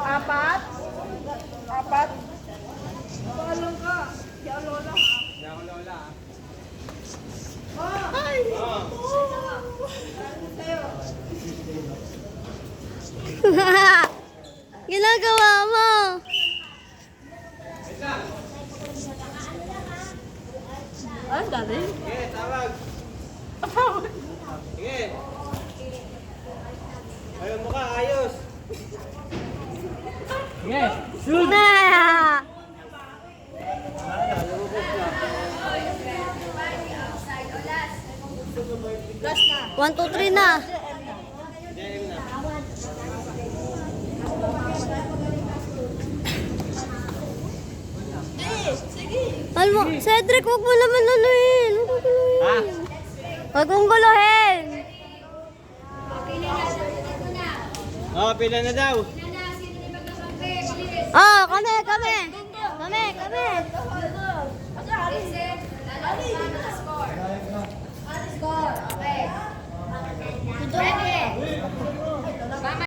Apat. Apat. Palong ka. Di ako lola ha. Di ako lola ha. Ay! Ginagawa mo. Ay, dali. Sige, tawag. Sige. Ayun mo ka, ayos. Sige. Shoot! Na. 1, 2, 3 na. Diyan na. Alam mo, Cedric, huwag mo naman anuhin. Huwag mong guluhin. Ha? Huwag mong guluhin. Oh, pila na daw. Oh, kami. Kami. Ate, Ali.